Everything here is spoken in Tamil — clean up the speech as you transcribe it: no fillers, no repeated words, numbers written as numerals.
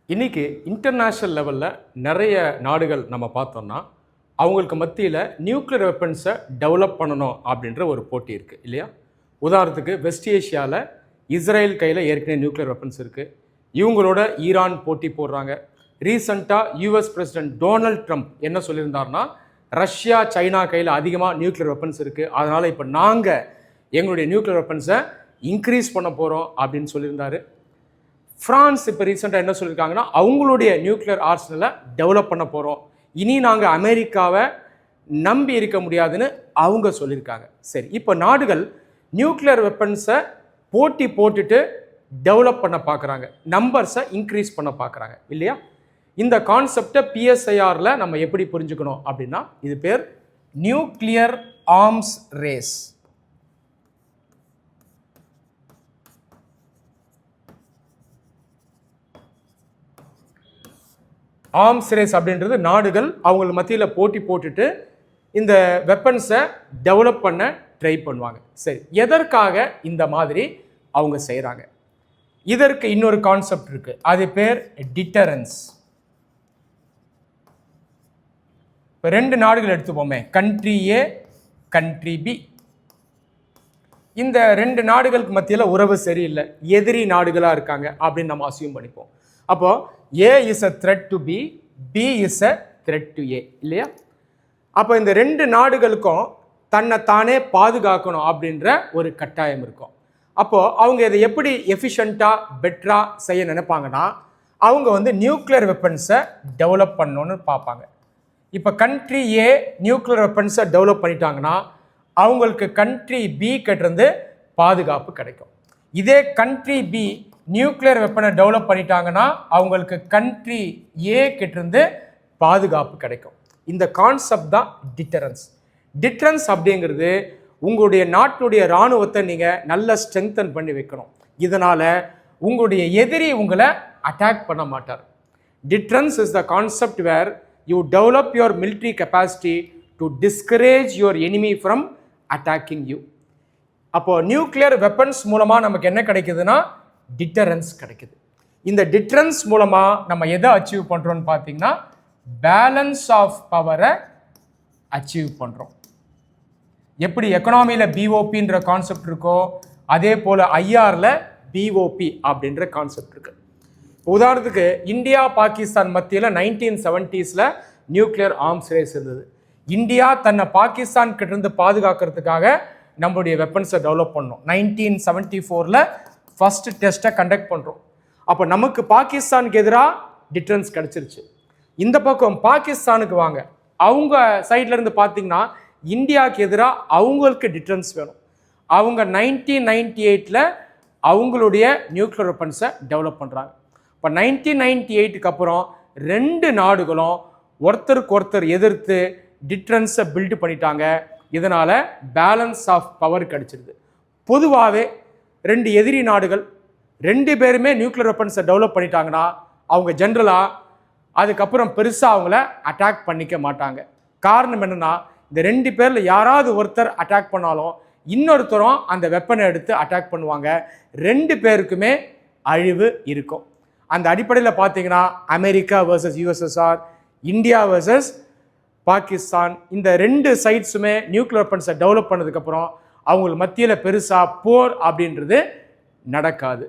இன்றைக்கி இன்டர்நேஷ்னல் லெவலில் நிறைய நாடுகள் நம்ம பார்த்தோம்னா அவங்களுக்கு மத்தியில் நியூக்ளியர் வெப்பன்ஸை டெவலப் பண்ணணும் அப்படின்ற ஒரு போட்டி இருக்குது இல்லையா. உதாரணத்துக்கு வெஸ்ட் ஏஷியாவில் இஸ்ரேல் கையில் ஏற்கனவே நியூக்ளியர் வெப்பன்ஸ் இருக்குது. இவங்களோட ஈரான் போட்டி போடுறாங்க. ரீசண்டாக யூஎஸ் பிரசிடென்ட் டொனால்ட் ட்ரம்ப் என்ன சொல்லியிருந்தார்னா, ரஷ்யா சைனா கையில் அதிகமாக நியூக்ளியர் வெப்பன்ஸ் இருக்குது, அதனால் இப்போ நாங்கள் எங்களுடைய நியூக்ளியர் வெப்பன்ஸை இன்க்ரீஸ் பண்ண போகிறோம் அப்படின்னு சொல்லியிருந்தார். ஃப்ரான்ஸ் இப்போ ரீசெண்டாக என்ன சொல்லியிருக்காங்கன்னா, அவங்களுடைய நியூக்ளியர் ஆர்சனலை டெவலப் பண்ண போகிறோம், இனி நாங்கள் அமெரிக்காவை நம்பி இருக்க முடியாதுன்னு அவங்க சொல்லியிருக்காங்க. சரி, இப்போ நாடுகள் நியூக்ளியர் வெப்பன்ஸை போட்டி போட்டுட்டு டெவலப் பண்ண பார்க்குறாங்க, நம்பர்ஸை இன்க்ரீஸ் பண்ண பார்க்குறாங்க இல்லையா. இந்த கான்செப்டை பிஎஸ்ஐஆரில் நம்ம எப்படி புரிஞ்சுக்கணும் அப்படின்னா, இது பேர் nuclear arms race. Arms race அப்படின்றது நாடுகள் அவங்களுக்கு மத்தியில் போட்டி போட்டுட்டு இந்த வெப்பன்ஸை டெவலப் பண்ண ட்ரை பண்ணுவாங்க. சரி, எதற்காக இந்த மாதிரி அவங்க செய்கிறாங்க? இதற்கு இன்னொரு கான்செப்ட் இருக்குது, அது பேர் டிட்டரன்ஸ். இப்போ ரெண்டு நாடுகள் எடுத்துப்போமே, கண்ட்ரி ஏ கண்ட்ரி பி. இந்த ரெண்டு நாடுகளுக்கு மத்தியில் உறவு சரியில்லை, எதிரி நாடுகளாக இருக்காங்க அப்படின்னு நம்ம அசியூம் பண்ணிப்போம். அப்போ A is a threat to B, B is a threat to A இல்லையா. அப்போ இந்த ரெண்டு நாடுகளுக்கும் தன்னை தானே பாதுகாக்கணும் அப்படின்ற ஒரு கட்டாயம் இருக்கும். அப்போது அவங்க இதை எப்படி எஃபிஷியண்ட்டாக பெட்டராக செய்ய நினைப்பாங்கன்னா, அவங்க நியூக்ளியர் வெப்பன்ஸை டெவலப் பண்ணணுன்னு பார்ப்பாங்க. இப்போ கண்ட்ரி ஏ நியூக்ளியர் வெப்பன்ஸை டெவலப் பண்ணிட்டாங்கன்னா அவங்களுக்கு கண்ட்ரி பி கிட்டேருந்து பாதுகாப்பு கிடைக்கும். இதே கண்ட்ரி பி நியூக்ளியர் வெப்பனை டெவலப் பண்ணிட்டாங்கன்னா அவங்களுக்கு கண்ட்ரி ஏ கிட்டேருந்து பாதுகாப்பு கிடைக்கும். இந்த கான்செப்ட் தான் டிட்டரன்ஸ். டிட்டரன்ஸ் அப்படிங்கிறது உங்களுடைய நாட்டுடைய இராணுவத்தை நீங்கள் நல்லா ஸ்ட்ரெங்தன் பண்ணி வைக்கணும். இதனால் உங்களுடைய எதிரி உங்களை அட்டாக் பண்ண மாட்டார். Deterrence is the concept where you develop your military capacity to discourage your enemy from attacking you. அப்போது நியூக்ளியர் வெப்பன்ஸ் மூலமாக நமக்கு என்ன கிடைக்குதுன்னா டிட்டரன்ஸ் கிடைக்குது. இந்த டிட்டரன்ஸ் மூலமாக நம்ம எதை அச்சீவ் பண்ணுறோன்னு பார்த்தீங்கன்னா, பேலன்ஸ் ஆஃப் பவரை அச்சீவ் பண்ணுறோம். எப்படி எக்கனாமியில் பிஓபின்ற கான்செப்ட் இருக்கோ, அதே போல் ஐஆரில் பிஓபி அப்படின்ற கான்செப்ட் இருக்குது. உதாரணத்துக்கு இந்தியா பாகிஸ்தான் மத்தியில் 1970s நியூக்ளியர் ஆர்ம்ஸ் ரேஸ் இருந்தது. இந்தியா தன்னை பாகிஸ்தான் கிட்டேருந்து பாதுகாக்கிறதுக்காக நம்மளுடைய வெப்பன்ஸை டெவலப் பண்ணோம். 1974 ஃபஸ்ட்டு டெஸ்ட்டை கண்டக்ட் பண்ணுறோம். அப்போ நமக்கு பாகிஸ்தானுக்கு எதிராக டிட்டரன்ஸ் கிடச்சிருச்சு. இந்த பக்கம் பாகிஸ்தானுக்கு வாங்க, அவங்க சைட்லேருந்து பார்த்தீங்கன்னா இந்தியாவுக்கு எதிராக அவங்களுக்கு டிட்டரன்ஸ் வேணும். அவங்க 1998 அவங்களுடைய நியூக்ளியர் வெப்பன்ஸை டெவலப் பண்ணுறாங்க. இப்போ 1998க்கு அப்புறம் ரெண்டு நாடுகளும் ஒருத்தருக்கு ஒருத்தர் எதிர்த்து டிட்டரன்ஸை பில்டு பண்ணிட்டாங்க. இதனால் பேலன்ஸ் ஆஃப் பவர் கிடச்சிருது. பொதுவாகவே ரெண்டு எதிரி நாடுகள் ரெண்டு பேருமே நியூக்ளியர் வெப்பன்ஸை டெவலப் பண்ணிட்டாங்கன்னா அவங்க ஜென்ரலாக அதுக்கப்புறம் பெருசாக அவங்கள அட்டாக் பண்ணிக்க மாட்டாங்க. காரணம் என்னென்னா, இந்த ரெண்டு பேரில் யாராவது ஒருத்தர் அட்டாக் பண்ணாலும் இன்னொருத்தரும் அந்த வெப்பனை எடுத்து அட்டாக் பண்ணுவாங்க. ரெண்டு பேருக்குமே அழிவு இருக்கும். அந்த அடிப்படையில் பார்த்தீங்கன்னா America versus USSR, India versus Pakistan, இந்த ரெண்டு சைட்ஸுமே நியூக்ளியர் வெப்பன்ஸை டெவலப் பண்ணதுக்கப்புறம் அவங்களுக்கு மத்தியில் பெருசாக போர் அப்படின்றது நடக்காது.